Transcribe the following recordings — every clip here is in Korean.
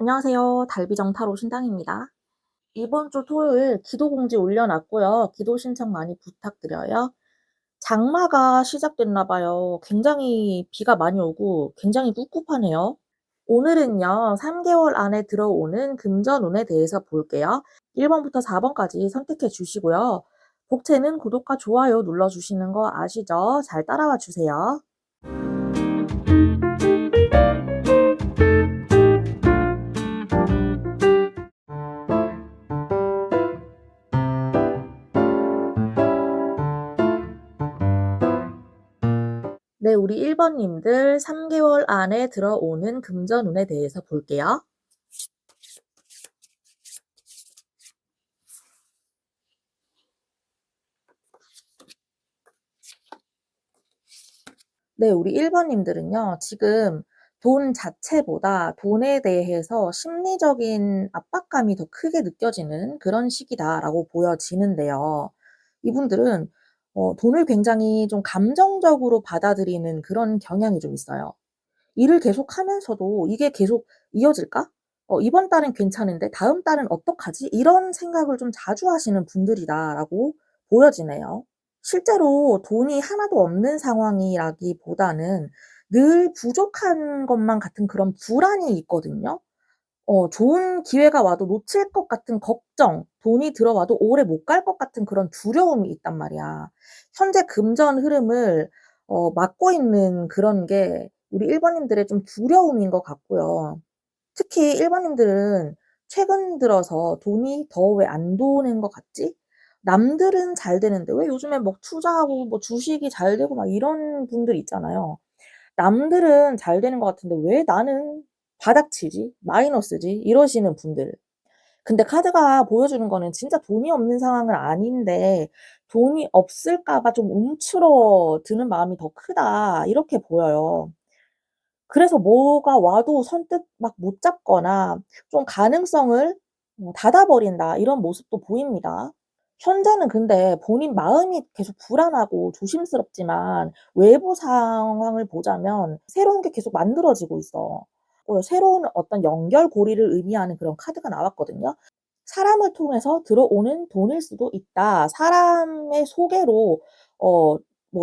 안녕하세요. 달비정 타로 신당입니다. 이번 주 토요일 기도 공지 올려놨고요. 기도 신청 많이 부탁드려요. 장마가 시작됐나 봐요. 굉장히 비가 많이 오고 굉장히 꿉꿉하네요. 오늘은요, 3개월 안에 들어오는 금전운에 대해서 볼게요. 1번부터 4번까지 선택해 주시고요. 복채는 구독과 좋아요 눌러주시는 거 아시죠? 잘 따라와 주세요. 네, 우리 1번님들 3개월 안에 들어오는 금전운에 대해서 볼게요. 네, 우리 1번님들은요, 지금 돈 자체보다 돈에 대해서 심리적인 압박감이 더 크게 느껴지는 그런 시기다라고 보여지는데요. 이분들은 돈을 굉장히 좀 감정적으로 받아들이는 그런 경향이 좀 있어요. 일을 계속하면서도 '이게 계속 이어질까? 이번 달은 괜찮은데 다음 달은 어떡하지?' 이런 생각을 좀 자주 하시는 분들이다라고 보여지네요. 실제로 돈이 하나도 없는 상황이라기보다는 늘 부족한 것만 같은 그런 불안이 있거든요. 좋은 기회가 와도 놓칠 것 같은 걱정, 돈이 들어와도 오래 못 갈 것 같은 그런 두려움이 있단 말이야. 현재 금전 흐름을 막고 있는 그런 게 우리 1번님들의 좀 두려움인 것 같고요. 특히 1번님들은 최근 들어서 '돈이 더 왜 안 도는 것 같지? 남들은 잘 되는데 왜 요즘에 뭐 투자하고 뭐 주식이 잘 되고 막 이런 분들 있잖아요. 남들은 잘 되는 것 같은데 왜 나는 바닥치지? 마이너스지?' 이러시는 분들. 근데 카드가 보여주는 거는 진짜 돈이 없는 상황은 아닌데 '돈이 없을까 봐 좀 움츠러드는 마음이 더 크다.' 이렇게 보여요. 그래서 뭐가 와도 선뜻 막 못 잡거나 좀 가능성을 닫아 버린다 이런 모습도 보입니다. 현재는 근데 본인 마음이 계속 불안하고 조심스럽지만 외부 상황을 보자면 새로운 게 계속 만들어지고 있어. 새로운 어떤 연결고리를 의미하는 그런 카드가 나왔거든요. 사람을 통해서 들어오는 돈일 수도 있다. 사람의 소개로 어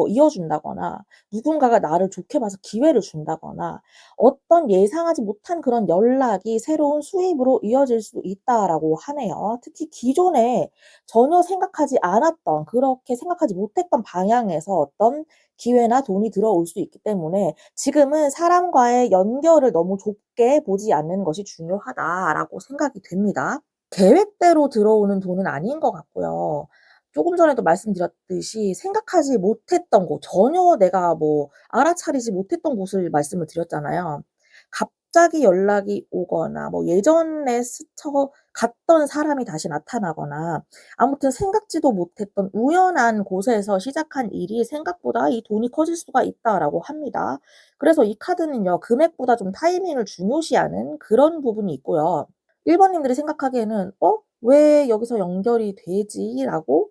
이어준다거나 누군가가 나를 좋게 봐서 기회를 준다거나 어떤 예상하지 못한 그런 연락이 새로운 수입으로 이어질 수도 있다라고 하네요. 특히 기존에 전혀 생각하지 않았던 그렇게 생각하지 못했던 방향에서 어떤 기회나 돈이 들어올 수 있기 때문에 지금은 '사람과의 연결을 너무 좁게 보지 않는 것이 중요하다.'라고 생각이 됩니다. 계획대로 들어오는 돈은 아닌 것 같고요. 조금 전에도 말씀드렸듯이 생각하지 못했던 곳, 전혀 내가 뭐 알아차리지 못했던 곳을 말씀을 드렸잖아요. 갑자기 연락이 오거나 뭐 예전에 스쳐 갔던 사람이 다시 나타나거나 아무튼 생각지도 못했던 우연한 곳에서 시작한 일이 생각보다 이 돈이 커질 수가 있다라고 합니다. 그래서 이 카드는요, 금액보다 좀 타이밍을 중요시하는 그런 부분이 있고요. 1번님들이 생각하기에는 '어 왜 여기서 연결이 되지?'라고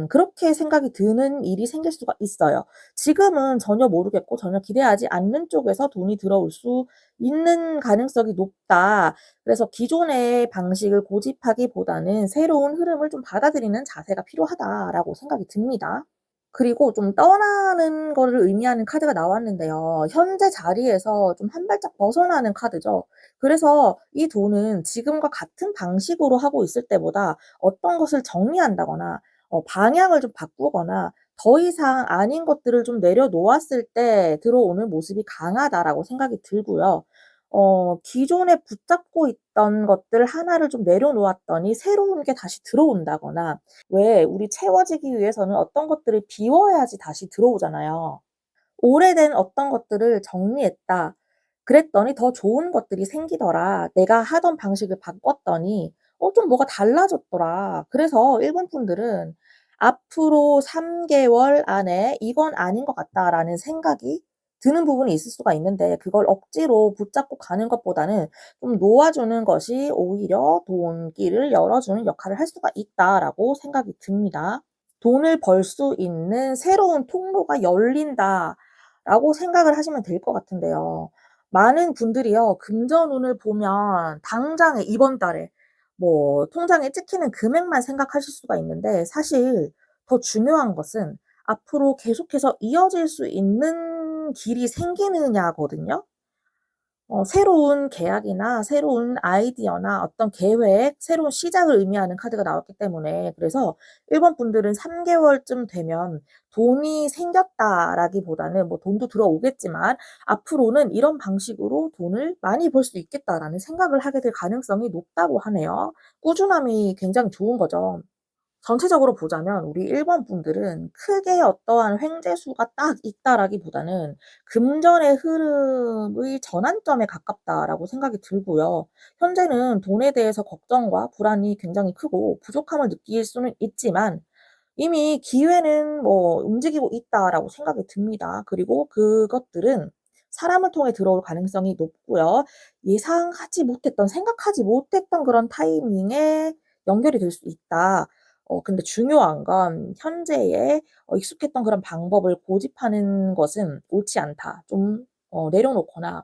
그렇게 생각이 드는 일이 생길 수가 있어요. 지금은 전혀 모르겠고 전혀 기대하지 않는 쪽에서 돈이 들어올 수 있는 가능성이 높다. 그래서 기존의 방식을 고집하기보다는 '새로운 흐름을 좀 받아들이는 자세가 필요하다.'라고 생각이 듭니다. 그리고 좀 떠나는 거를 의미하는 카드가 나왔는데요. 현재 자리에서 좀 한 발짝 벗어나는 카드죠. 그래서 이 돈은 지금과 같은 방식으로 하고 있을 때보다 어떤 것을 정리한다거나 방향을 좀 바꾸거나 더 이상 아닌 것들을 좀 내려놓았을 때 들어오는 모습이 강하다라고 생각이 들고요. 기존에 붙잡고 있던 것들 하나를 좀 내려놓았더니 새로운 게 다시 들어온다거나 왜 우리 채워지기 위해서는 어떤 것들을 비워야지 다시 들어오잖아요. 오래된 어떤 것들을 정리했다. 그랬더니 더 좋은 것들이 생기더라. 내가 하던 방식을 바꿨더니 좀 뭐가 달라졌더라. 그래서 일본 분들은 앞으로 3개월 안에 '이건 아닌 것 같다.'라는 생각이 드는 부분이 있을 수가 있는데 그걸 억지로 붙잡고 가는 것보다는 좀 놓아주는 것이 오히려 돈길을 열어주는 역할을 할 수가 있다라고 생각이 듭니다. '돈을 벌 수 있는 새로운 통로가 열린다.'라고 생각을 하시면 될 것 같은데요. 많은 분들이요. 금전운을 보면 당장에 이번 달에 뭐 통장에 찍히는 금액만 생각하실 수가 있는데, 사실 더 중요한 것은 앞으로 계속해서 이어질 수 있는 길이 생기느냐거든요. 새로운 계약이나 새로운 아이디어나 어떤 계획, 새로운 시작을 의미하는 카드가 나왔기 때문에, 그래서 1번 분들은 3 개월쯤 되면 돈이 생겼다라기보다는 뭐 돈도 들어오겠지만 '앞으로는 이런 방식으로 돈을 많이 벌 수 있겠다.'라는 생각을 하게 될 가능성이 높다고 하네요. 꾸준함이 굉장히 좋은 거죠. 전체적으로 보자면 우리 1번 분들은 크게 어떠한 횡재수가 딱 있다라기보다는 '금전의 흐름의 전환점에 가깝다.'라고 생각이 들고요. 현재는 돈에 대해서 걱정과 불안이 굉장히 크고 부족함을 느낄 수는 있지만 이미 '기회는 뭐 움직이고 있다.'라고 생각이 듭니다. 그리고 그것들은 사람을 통해 들어올 가능성이 높고요. 예상하지 못했던, 생각하지 못했던 그런 타이밍에 연결이 될 수 있다. 근데 중요한 건 현재의 익숙했던 그런 방법을 고집하는 것은 옳지 않다. 좀 내려놓거나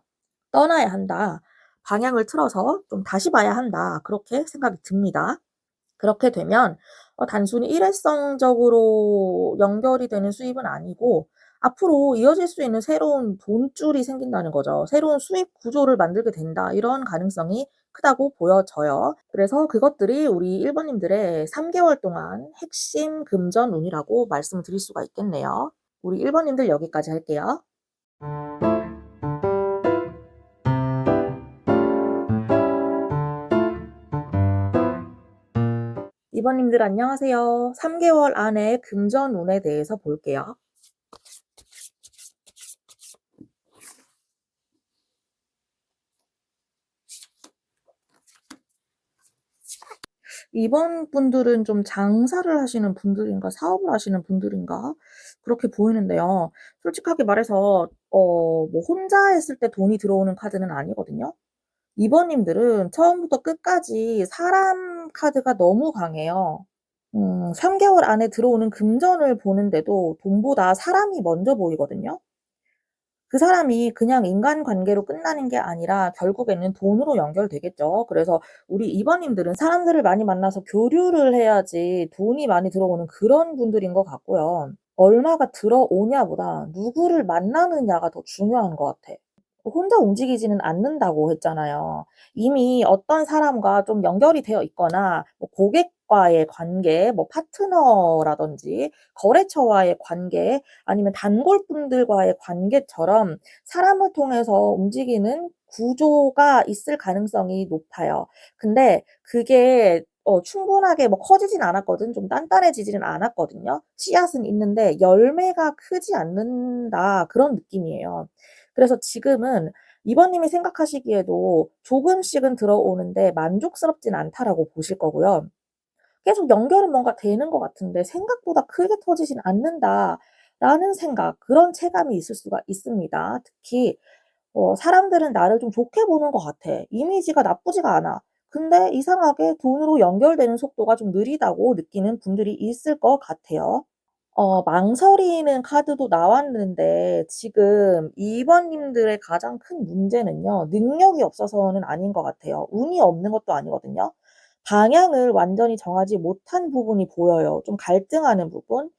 떠나야 한다. 방향을 틀어서 좀 다시 봐야 한다. 그렇게 생각이 듭니다. 그렇게 되면 단순히 일회성적으로 연결이 되는 수입은 아니고 앞으로 이어질 수 있는 새로운 돈줄이 생긴다는 거죠. '새로운 수입 구조를 만들게 된다.' 이런 가능성이 크다고 보여져요. 그래서 그것들이 우리 1 번님들의 3 개월 동안 핵심 금전운이라고 말씀드릴 수가 있겠네요. 우리 1 번님들 여기까지 할게요. 2 번님들 안녕하세요. 3 개월 안에 금전운에 대해서 볼게요. 이번 분들은 좀 장사를 하시는 분들인가 사업을 하시는 분들인가 그렇게 보이는데요. 솔직하게 말해서 뭐 혼자 했을 때 돈이 들어오는 카드는 아니거든요. 이번님들은 처음부터 끝까지 사람 카드가 너무 강해요. 3 개월 안에 들어오는 금전을 보는데도 돈보다 사람이 먼저 보이거든요. 그 사람이 그냥 인간관계로 끝나는 게 아니라 결국에는 돈으로 연결되겠죠. 그래서 우리 이번님들은 사람들을 많이 만나서 교류를 해야지 돈이 많이 들어오는 그런 분들인 것 같고요. 얼마가 들어오냐보다 누구를 만나느냐가 더 중요한 것 같아. 혼자 움직이지는 않는다고 했잖아요. 이미 어떤 사람과 좀 연결이 되어 있거나 뭐 고객과의 관계, 뭐 파트너라든지 거래처와의 관계, 아니면 단골분들과의 관계처럼 사람을 통해서 움직이는 구조가 있을 가능성이 높아요. 근데 그게 충분하게 뭐 커지진 않았거든. 좀 단단해지지는 않았거든요. 씨앗은 있는데 열매가 크지 않는다, 그런 느낌이에요. 그래서 지금은 이번님이 생각하시기에도 조금씩은 들어오는데 만족스럽진 않다라고 보실 거고요. 계속 연결은 뭔가 되는 것 같은데 '생각보다 크게 터지진 않는다.'라는 생각, 그런 체감이 있을 수가 있습니다. 특히 사람들은 나를 좀 좋게 보는 것 같아. 이미지가 나쁘지가 않아. 근데 이상하게 돈으로 연결되는 속도가 좀 느리다고 느끼는 분들이 있을 것 같아요. 망설이는 카드도 나왔는데 지금 2 번님들의 가장 큰 문제는요, 능력이 없어서는 아닌 것 같아요. 운이 없는 것도 아니거든요. 방향을 완전히 정하지 못한 부분이 보여요. 좀 갈등하는 부분.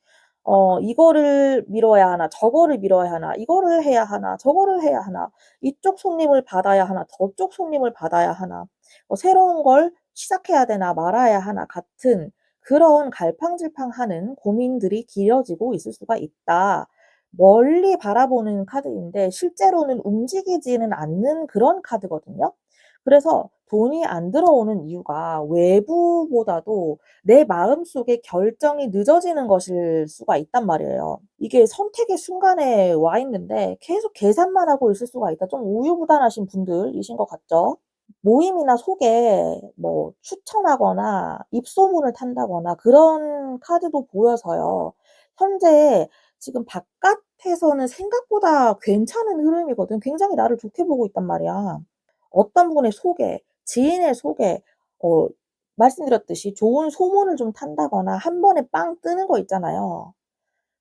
이거를 미뤄야 하나 저거를 미뤄야 하나, 이거를 해야 하나 저거를 해야 하나, 이쪽 손님을 받아야 하나 저쪽 손님을 받아야 하나, 새로운 걸 시작해야 되나 말아야 하나 같은 그런 갈팡질팡하는 고민들이 길어지고 있을 수가 있다. 멀리 바라보는 카드인데 실제로는 움직이지는 않는 그런 카드거든요. 그래서 돈이 안 들어오는 이유가 외부보다도 내 마음속에 결정이 늦어지는 것일 수가 있단 말이에요. 이게 선택의 순간에 와 있는데 계속 계산만 하고 있을 수가 있다. 좀 우유부단하신 분들이신 것 같죠? 모임이나 속에 뭐 추천하거나 입소문을 탄다거나 그런 카드도 보여서요. 현재 지금 바깥에서는 생각보다 괜찮은 흐름이거든. 굉장히 나를 좋게 보고 있단 말이야. 어떤 분의 소개, 지인의 소개, 어 말씀드렸듯이 좋은 소문을 좀 탄다거나 한 번에 빵 뜨는 거 있잖아요.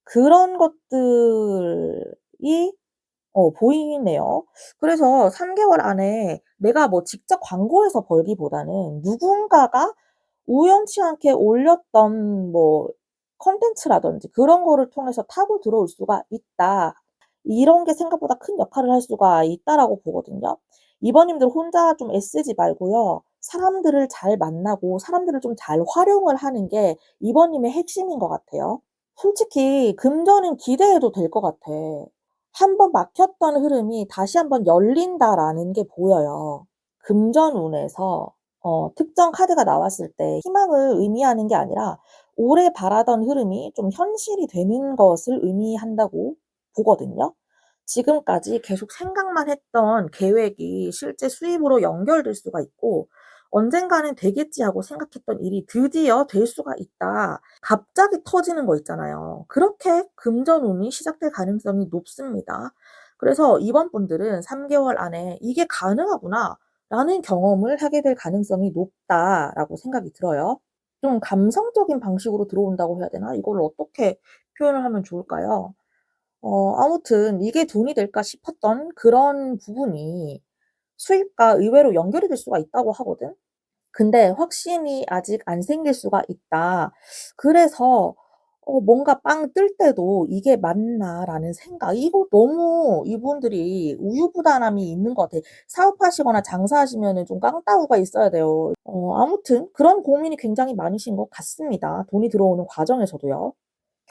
그런 것들이 보이네요. 그래서 3 개월 안에 내가 뭐 직접 광고해서 벌기보다는 누군가가 우연치 않게 올렸던 뭐 콘텐츠라든지 그런 거를 통해서 타고 들어올 수가 있다. 이런 게 생각보다 큰 역할을 할 수가 있다라고 보거든요. 이번님들 혼자 좀 애쓰지 말고요. 사람들을 잘 만나고 사람들을 좀 잘 활용을 하는 게 이번님의 핵심인 것 같아요. 솔직히 금전은 기대해도 될 것 같아. 한 번 막혔던 흐름이 다시 한번 열린다라는 게 보여요. 금전운에서 특정 카드가 나왔을 때 희망을 의미하는 게 아니라 오래 바라던 흐름이 좀 현실이 되는 것을 의미한다고 보거든요. 지금까지 계속 생각만 했던 계획이 실제 수입으로 연결될 수가 있고 '언젠가는 되겠지.' 하고 생각했던 일이 드디어 될 수가 있다. 갑자기 터지는 거 있잖아요. 그렇게 금전운이 시작될 가능성이 높습니다. 그래서 이번 분들은 3 개월 안에 '이게 가능하구나.'라는 경험을 하게 될 가능성이 높다라고 생각이 들어요. 좀 감성적인 방식으로 들어온다고 해야 되나? 이걸 어떻게 표현을 하면 좋을까요? 아무튼 '이게 돈이 될까?' 싶었던 그런 부분이 수입과 의외로 연결이 될 수가 있다고 하거든. 근데 확신이 아직 안 생길 수가 있다. 그래서 뭔가 빵 뜰 때도 '이게 맞나?'라는 생각, 이거 너무 이분들이 우유부단함이 있는 것 같아. 사업하시거나 장사하시면은 좀 깡따구가 있어야 돼요. 아무튼 그런 고민이 굉장히 많으신 것 같습니다, 돈이 들어오는 과정에서도요.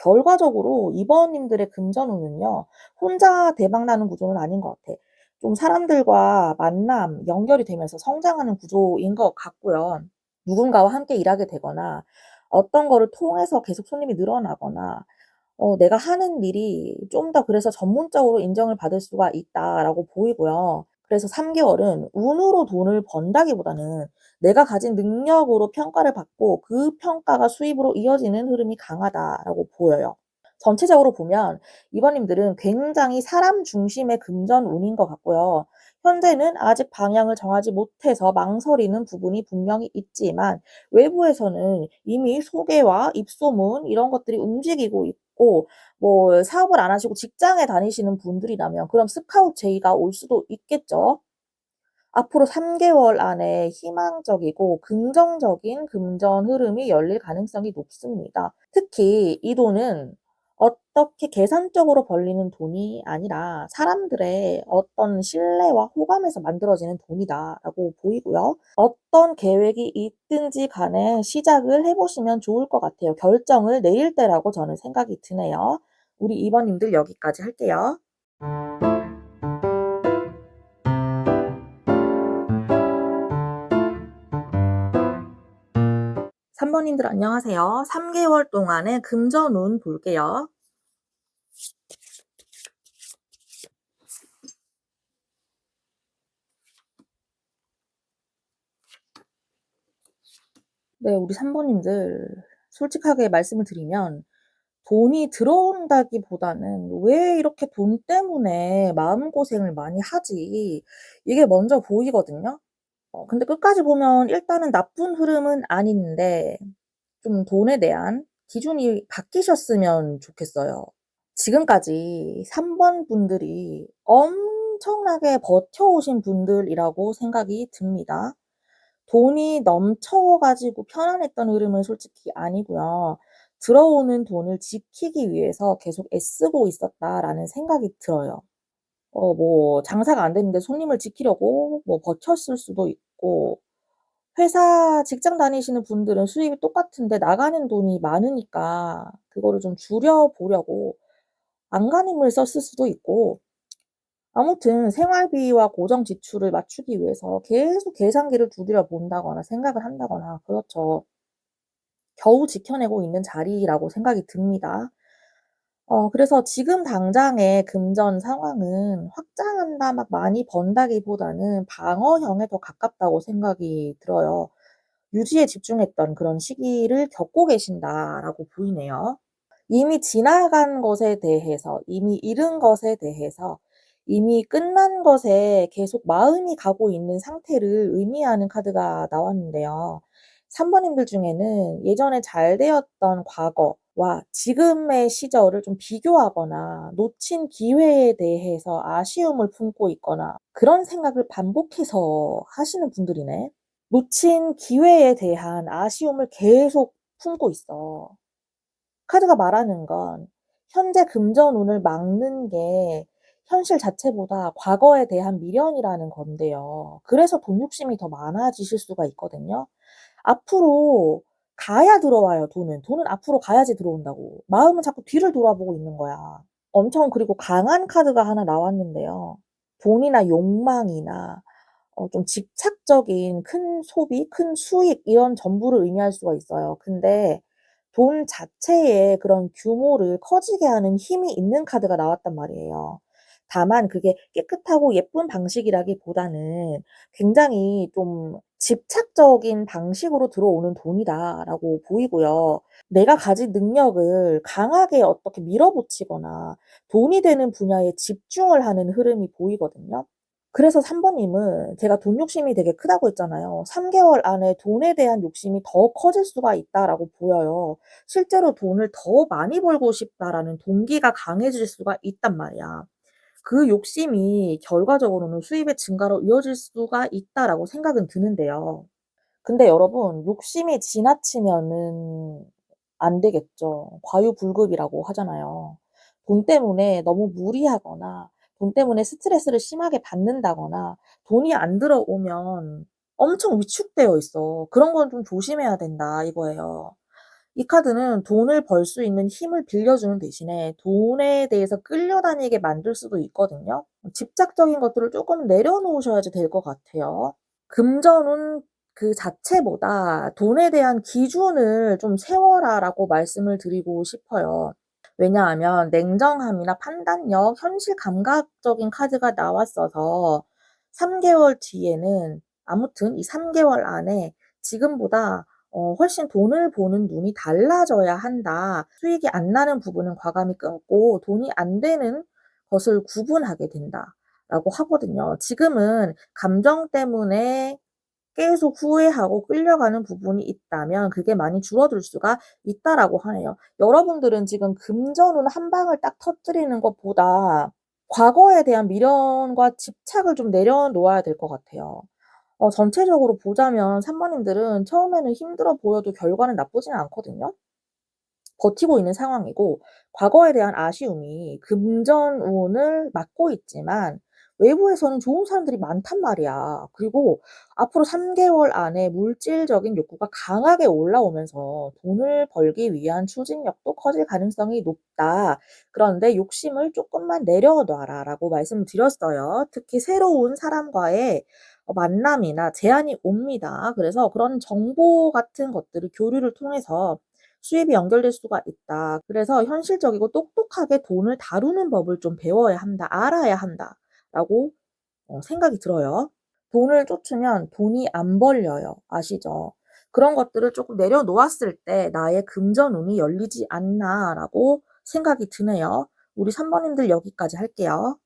결과적으로 이번님들의 금전운은요, 혼자 대박 나는 구조는 아닌 것 같아. 좀 사람들과 만남, 연결이 되면서 성장하는 구조인 것 같고요. 누군가와 함께 일하게 되거나 어떤 거를 통해서 계속 손님이 늘어나거나 내가 하는 일이 좀 더 그래서 전문적으로 인정을 받을 수가 있다라고 보이고요. 그래서 3 개월은 운으로 돈을 번다기보다는 내가 가진 능력으로 평가를 받고 그 평가가 수입으로 이어지는 흐름이 강하다라고 보여요. 전체적으로 보면 이번님들은 굉장히 사람 중심의 금전운인 것 같고요. 현재는 아직 방향을 정하지 못해서 망설이는 부분이 분명히 있지만 외부에서는 이미 소개와 입소문 이런 것들이 움직이고 있고, 뭐 사업을 안 하시고 직장에 다니시는 분들이라면 그럼 스카웃 제의가 올 수도 있겠죠. 앞으로 3 개월 안에 희망적이고 긍정적인 금전 흐름이 열릴 가능성이 높습니다. 특히 이 돈은 어떻게 계산적으로 벌리는 돈이 아니라 사람들의 어떤 신뢰와 호감에서 만들어지는 돈이다라고 보이고요. 어떤 계획이 있든지 간에 시작을 해 보시면 좋을 것 같아요. 결정을 내릴 때라고 저는 생각이 드네요. 우리 2 번님들 여기까지 할게요. 3 번님들 안녕하세요. 3 개월 동안의 금전운 볼게요. 네, 우리 3 번님들 솔직하게 말씀을 드리면 돈이 들어온다기보다는 '왜 이렇게 돈 때문에 마음고생을 많이 하지?' 이게 먼저 보이거든요. 근데 끝까지 보면 일단은 나쁜 흐름은 아닌데 좀 돈에 대한 기준이 바뀌셨으면 좋겠어요. 지금까지 3번 분들이 엄청나게 버텨오신 분들이라고 생각이 듭니다. 돈이 넘쳐 가지고 편안했던 흐름은 솔직히 아니고요. 들어오는 돈을 지키기 위해서 계속 애쓰고 있었다라는 생각이 들어요. 뭐 장사가 안 되는데 손님을 지키려고 뭐 버텼을 수도 있고, 회사 직장 다니시는 분들은 수입이 똑같은데 나가는 돈이 많으니까 그거를 좀 줄여 보려고 안간힘을 썼을 수도 있고, 아무튼 생활비와 고정 지출을 맞추기 위해서 계속 계산기를 두드려 본다거나 생각을 한다거나 그렇죠. 겨우 지켜내고 있는 자리라고 생각이 듭니다. 그래서 지금 당장의 금전 상황은 확장한다 막 많이 번다기보다는 방어형에 더 가깝다고 생각이 들어요. 유지에 집중했던 그런 시기를 겪고 계신다라고 보이네요. 이미 지나간 것에 대해서, 이미 잃은 것에 대해서, 이미 끝난 것에 계속 마음이 가고 있는 상태를 의미하는 카드가 나왔는데요. 3 번님들 중에는 예전에 잘 되었던 과거와 지금의 시절을 좀 비교하거나 놓친 기회에 대해서 아쉬움을 품고 있거나 그런 생각을 반복해서 하시는 분들이네. 놓친 기회에 대한 아쉬움을 계속 품고 있어. 카드가 말하는 건 현재 금전운을 막는 게 현실 자체보다 과거에 대한 미련이라는 건데요. 그래서 돈 욕심이 더 많아지실 수가 있거든요. 앞으로 가야 들어와요, 돈은. 돈은 앞으로 가야지 들어온다고. 마음은 자꾸 뒤를 돌아보고 있는 거야. 엄청 그리고 강한 카드가 하나 나왔는데요. 돈이나 욕망이나 좀 집착적인 큰 소비, 큰 수익 이런 전부를 의미할 수가 있어요. 근데 돈 자체의 그런 규모를 커지게 하는 힘이 있는 카드가 나왔단 말이에요. 다만 그게 깨끗하고 예쁜 방식이라기보다는 굉장히 좀 집착적인 방식으로 들어오는 돈이다라고 보이고요. 내가 가진 능력을 강하게 어떻게 밀어붙이거나 돈이 되는 분야에 집중을 하는 흐름이 보이거든요. 그래서 3 번님은 제가 돈 욕심이 되게 크다고 했잖아요. 3 개월 안에 돈에 대한 욕심이 더 커질 수가 있다라고 보여요. 실제로 '돈을 더 많이 벌고 싶다.'라는 동기가 강해질 수가 있단 말이야. 그 욕심이 결과적으로는 수입의 증가로 이어질 수가 있다라고 생각은 드는데요. 근데 여러분 욕심이 지나치면은 안 되겠죠. 과유불급이라고 하잖아요. 돈 때문에 너무 무리하거나 돈 때문에 스트레스를 심하게 받는다거나 돈이 안 들어오면 엄청 위축되어 있어. 그런 건 좀 조심해야 된다 이거예요. 이 카드는 돈을 벌 수 있는 힘을 빌려주는 대신에 돈에 대해서 끌려다니게 만들 수도 있거든요. 집착적인 것들을 조금 내려놓으셔야지 될 것 같아요. 금전운 그 자체보다 돈에 대한 기준을 좀 세워라라고 말씀을 드리고 싶어요. 왜냐하면 냉정함이나 판단력, 현실 감각적인 카드가 나왔어서 3 개월 뒤에는 아무튼 이 3 개월 안에 지금보다 훨씬 돈을 보는 눈이 달라져야 한다. 수익이 안 나는 부분은 과감히 끊고 돈이 안 되는 것을 구분하게 된다라고 하거든요. 지금은 감정 때문에 계속 후회하고 끌려가는 부분이 있다면 그게 많이 줄어들 수가 있다라고 하네요. 여러분들은 지금 금전운 한 방을 딱 터뜨리는 것보다 과거에 대한 미련과 집착을 좀 내려놓아야 될 것 같아요. 전체적으로 보자면 3 번님들은 처음에는 힘들어 보여도 결과는 나쁘지는 않거든요. 버티고 있는 상황이고 과거에 대한 아쉬움이 금전운을 막고 있지만 외부에서는 좋은 사람들이 많단 말이야. 그리고 앞으로 3 개월 안에 물질적인 욕구가 강하게 올라오면서 돈을 벌기 위한 추진력도 커질 가능성이 높다. 그런데 "욕심을 쪼끔만 내려놔라."라고 말씀을 드렸어요. 특히 새로운 사람과의 만남이나 제안이 옵니다. 그래서 그런 정보 같은 것들을 교류를 통해서 수입이 연결될 수가 있다. 그래서 현실적이고 똑똑하게 돈을 다루는 법을 좀 배워야 한다. 알아야 한다라고 생각이 들어요. 돈을 쫓으면 돈이 안 벌려요. 아시죠? 그런 것들을 조금 내려놓았을 때 '나의 금전운이 열리지 않나.'라고 생각이 드네요. 우리 3 번님들 여기까지 할게요.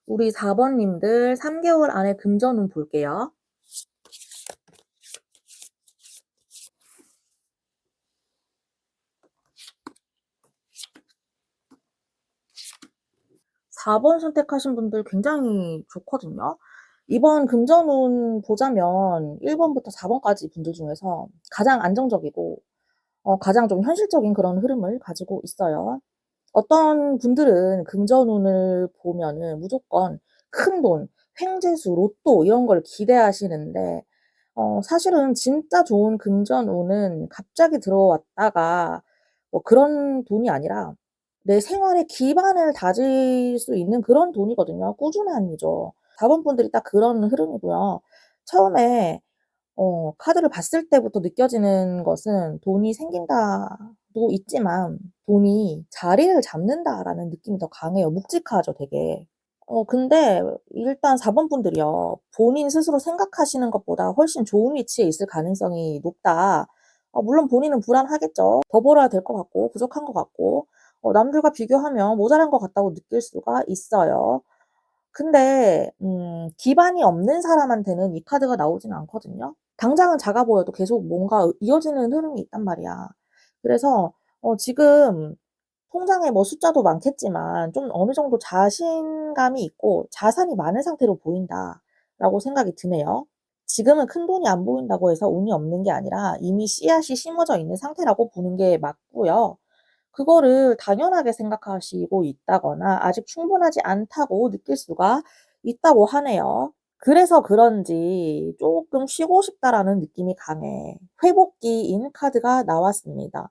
우리 4 번님들 3 개월 안에 금전운 볼게요. 4번 선택하신 분들 굉장히 좋거든요. 이번 금전운 보자면 1 번부터 4 번까지 분들 중에서 가장 안정적이고 가장 좀 현실적인 그런 흐름을 가지고 있어요. 어떤 분들은 금전운을 보면은 무조건 큰돈, 횡재수, 로또 이런 걸 기대하시는데 사실은 진짜 좋은 금전운은 갑자기 들어왔다가 그런 돈이 아니라 내 생활의 기반을 다질 수 있는 그런 돈이거든요. 꾸준함이죠. 4번 분들이 딱 그런 흐름이고요. 처음에 카드를 봤을 때부터 느껴지는 것은 '돈이 생긴다.'도 있지만 '돈이 자리를 잡는다.'라는 느낌이 더 강해요. 묵직하죠 되게. 근데 일단 4번 분들이요. 본인 스스로 생각하시는 것보다 훨씬 좋은 위치에 있을 가능성이 높다. 물론 본인은 불안하겠죠. 더 벌어야 될 것 같고 부족한 것 같고. 남들과 비교하면 모자란 것 같다고 느낄 수가 있어요. 근데 기반이 없는 사람한테는 이 카드가 나오지는 않거든요. 당장은 작아 보여도 계속 뭔가 이어지는 흐름이 있단 말이야. 그래서 지금 통장에 뭐 숫자도 많겠지만 좀 어느 정도 자신감이 있고 자산이 많은 상태로 보인다라고 생각이 드네요. 지금은 큰돈이 안 보인다고 해서 운이 없는 게 아니라 이미 씨앗이 심어져 있는 상태라고 보는 게 맞고요. 그거를 당연하게 생각하시고 있다거나 아직 충분하지 않다고 느낄 수가 있다고 하네요. 그래서 그런지 조금 쉬고 싶다라는 느낌이 강해. 회복기인 카드가 나왔습니다.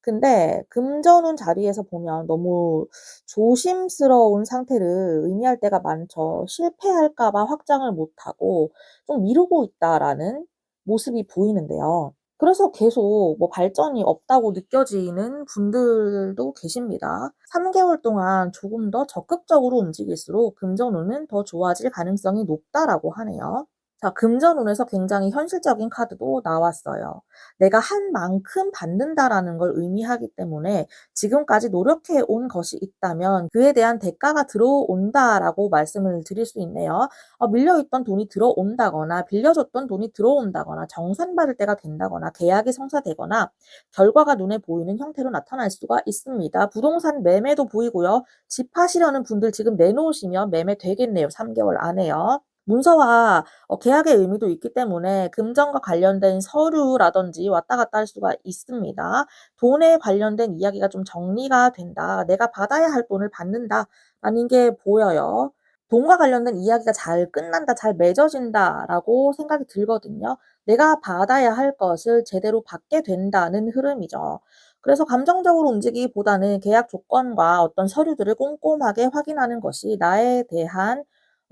근데 금전운 자리에서 보면 너무 조심스러운 상태를 의미할 때가 많죠. 실패할까 봐 확장을 못하고 좀 미루고 있다라는 모습이 보이는데요. 그래서 계속 뭐 발전이 없다고 느껴지는 분들도 계십니다. 3개월 동안 조금 더 적극적으로 움직일수록 금전운은 더 좋아질 가능성이 높다라고 하네요. 자, 금전운에서 굉장히 현실적인 카드도 나왔어요. 내가 한 만큼 받는다라는 걸 의미하기 때문에 지금까지 노력해 온 것이 있다면 그에 대한 대가가 들어온다라고 말씀을 드릴 수 있네요. 밀려있던 돈이 들어온다거나 빌려줬던 돈이 들어온다거나 정산받을 때가 된다거나 계약이 성사되거나 결과가 눈에 보이는 형태로 나타날 수가 있습니다. 부동산 매매도 보이고요. 집 하시려는 분들 지금 내놓으시면 매매 되겠네요. 3개월 안에요. 문서와 계약의 의미도 있기 때문에 금전과 관련된 서류라든지 왔다 갔다 할 수가 있습니다. 돈에 관련된 이야기가 좀 정리가 된다. 내가 받아야 할 돈을 받는다라는 게 보여요. 돈과 관련된 이야기가 잘 끝난다, 잘 맺어진다라고 생각이 들거든요. 내가 받아야 할 것을 제대로 받게 된다는 흐름이죠. 그래서 감정적으로 움직이기보다는 계약 조건과 어떤 서류들을 꼼꼼하게 확인하는 것이 나에 대한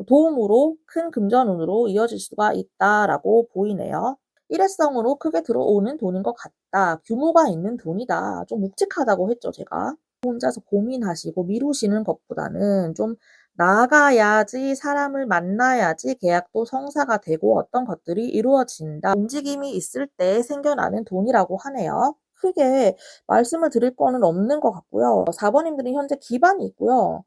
도움으로 큰 금전운으로 이어질 수가 있다라고 보이네요. 일회성으로 크게 들어오는 돈인 것 같다. 규모가 있는 돈이다. 좀 묵직하다고 했죠, 제가. 혼자서 고민하시고 미루시는 것보다는 좀 나가야지, 사람을 만나야지 계약도 성사가 되고 어떤 것들이 이루어진다. 움직임이 있을 때 생겨나는 돈이라고 하네요. 크게 말씀을 드릴 거는 없는 것 같고요. 4번님들은 현재 기반이 있고요.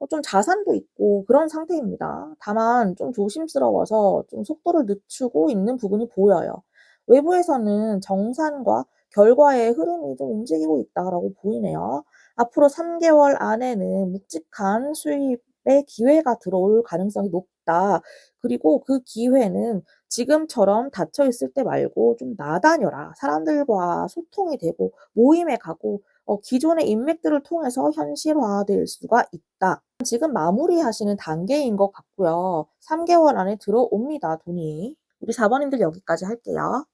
좀 자산도 있고 그런 상태입니다. 다만 좀 조심스러워서 좀 속도를 늦추고 있는 부분이 보여요. 외부에서는 정산과 결과의 흐름이 좀 움직이고 있다라고 보이네요. 앞으로 3개월 안에는 묵직한 수입의 기회가 들어올 가능성이 높다. 그리고 그 기회는 지금처럼 닫혀 있을 때 말고 좀 나다녀라. 사람들과 소통이 되고 모임에 가고 기존의 인맥들을 통해서 현실화될 수가 있다. 지금 마무리하시는 단계인 것 같고요. 3개월 안에 들어옵니다, 돈이. 우리 4번님들 여기까지 할게요.